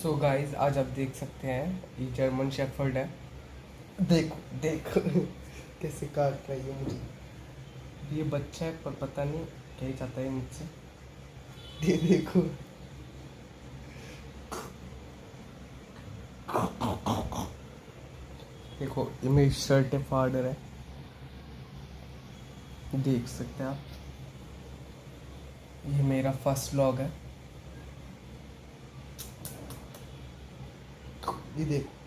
So guys आज आप देख सकते हैं ये जर्मन शेफर्ड है। देखो देखो कैसे काट रही है मुझे। ये बच्चा है पर पता नहीं क्या ही चाहता है मुझसे। ये देखो देखो ये मेरी शर्ट है, फाड़र है, देख सकते हैं आप। ये मेरा फर्स्ट व्लॉग है, ये देखो।